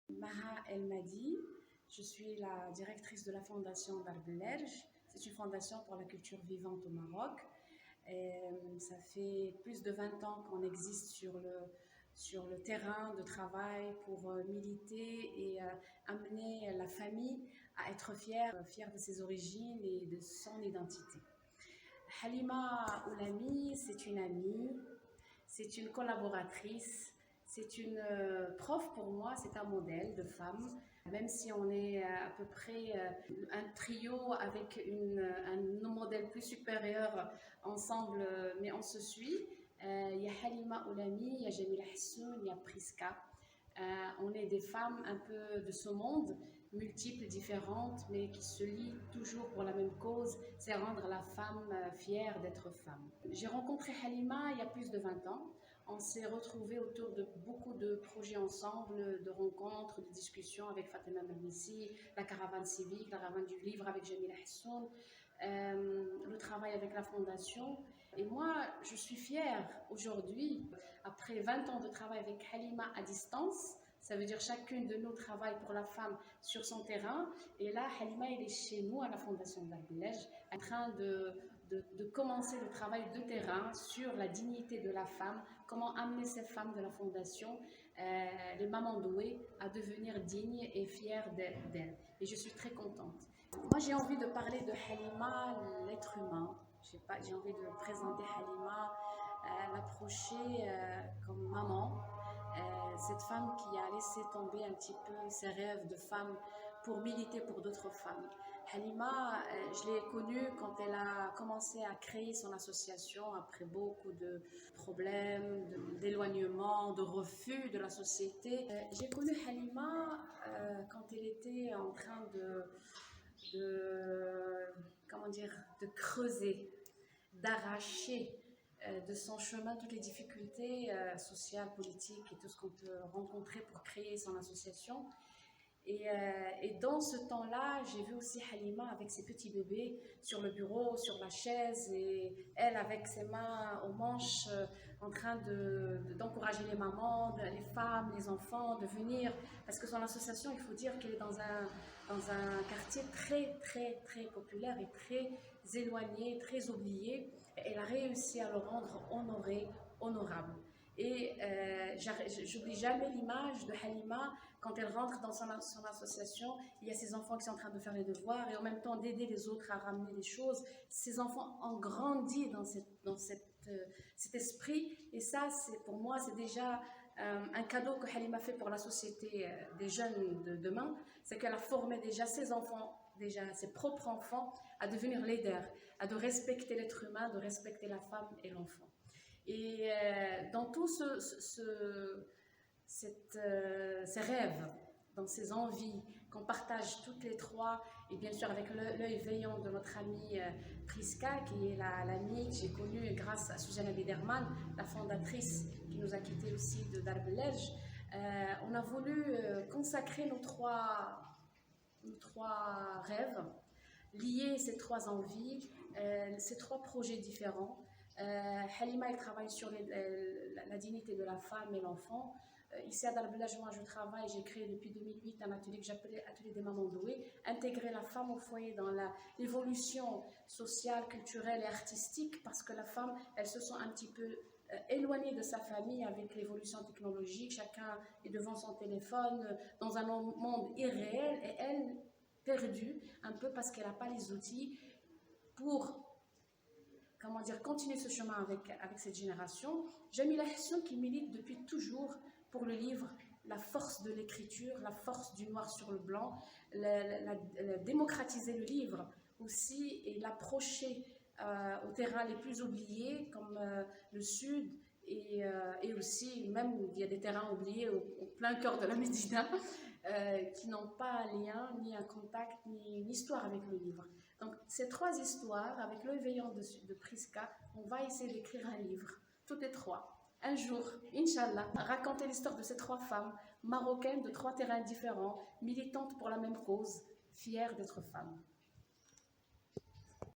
Maha El Madi, je suis la directrice de la fondation Darb El Erj. C'est une fondation pour la culture vivante au Maroc. Ça fait plus de 20 ans qu'on existe sur le terrain de travail pour militer et amener la famille à être fière de ses origines et de son identité. Halima Oulami, c'est une amie, c'est une collaboratrice, c'est une prof pour moi, c'est un modèle de femme. Même si on est à peu près un trio avec un modèle plus supérieur ensemble, mais on se suit. Il y a Halima Oulami, il y a Jamila Hassoun, il y a Priska. On est des femmes un peu de ce monde, multiples, différentes, mais qui se lient toujours pour la même cause, c'est rendre la femme fière d'être femme. J'ai rencontré Halima il y a plus de 20 ans. On s'est retrouvés autour de beaucoup de projets ensemble, de rencontres, de discussions avec Fatima Mernissi, la caravane civique, la caravane du livre avec Jamila Hassoun, le travail avec la fondation. Et moi, je suis fière aujourd'hui, après 20 ans de travail avec Halima à distance. Ça veut dire chacune de nous travaille pour la femme sur son terrain. Et là, Halima, elle est chez nous à la Fondation Darb El Erj, en train de commencer le travail de terrain sur la dignité de la femme, comment amener ces femmes de la Fondation, les mamans douées, à devenir dignes et fières d'elles. Et je suis très contente. Moi, j'ai envie de parler de Halima, l'être humain. J'ai envie de présenter Halima, l'approcher comme maman. Cette femme qui a laissé tomber un petit peu ses rêves de femme pour militer pour d'autres femmes. Halima, je l'ai connue quand elle a commencé à créer son association après beaucoup de problèmes, d'éloignement, de refus de la société. J'ai connu Halima quand elle était en train comment dire, de creuser, d'arracher de son chemin toutes les difficultés sociales, politiques et tout ce qu'on peut rencontrer pour créer son association. Et dans ce temps-là, j'ai vu aussi Halima avec ses petits bébés sur le bureau, sur la chaise, et elle avec ses mains aux manches en train d'encourager les mamans, les femmes, les enfants de venir. Parce que son association, il faut dire qu'elle est dans un quartier très populaire et très éloigné, très oublié. Elle a réussi à le rendre honorable. Et j'oublie jamais l'image de Halima quand elle rentre dans son association. Il y a ses enfants qui sont en train de faire les devoirs et en même temps d'aider les autres à ramener les choses. Ces enfants ont grandi dans cet esprit, et ça, pour moi, c'est déjà un cadeau que Halima fait pour la société des jeunes de demain. C'est qu'elle a formé déjà ses enfants, déjà ses propres enfants, à devenir leaders, à de respecter l'être humain, de respecter la femme et l'enfant. Et dans tout ces rêves, dans ces envies qu'on partage toutes les trois, et bien sûr avec l'œil veillant de notre amie Priska, qui est l'amie que j'ai connue grâce à Suzanne Biderman, la fondatrice qui nous a quittés aussi de Darb El Erj, on a voulu consacrer nos trois rêves, lier ces trois envies, ces trois projets différents. Halima, elle travaille sur la dignité de la femme et l'enfant. Ici à Darb El Erj, moi je travaille, j'ai créé depuis 2008 un atelier que j'appelais Atelier des mamans douées, intégrer la femme au foyer dans l'évolution sociale, culturelle et artistique, parce que la femme, elle se sent un petit peu éloignée de sa famille avec l'évolution technologique. Chacun est devant son téléphone, dans un monde irréel, et elle, perdue un peu parce qu'elle n'a pas les outils pour continuer ce chemin avec cette génération. Jamila Hassoun qui milite depuis toujours pour le livre, la force de l'écriture, la force du noir sur le blanc, démocratiser le livre aussi et l'approcher aux terrains les plus oubliés comme le Sud et aussi, même il y a des terrains oubliés au plein cœur de la Médina qui n'ont pas un lien, ni un contact, ni une histoire avec le livre. Donc ces trois histoires, avec l'œil veillant de Priska, on va essayer d'écrire un livre, toutes les trois. Un jour, Inch'Allah, raconter l'histoire de ces trois femmes marocaines de trois terrains différents, militantes pour la même cause, fières d'être femmes.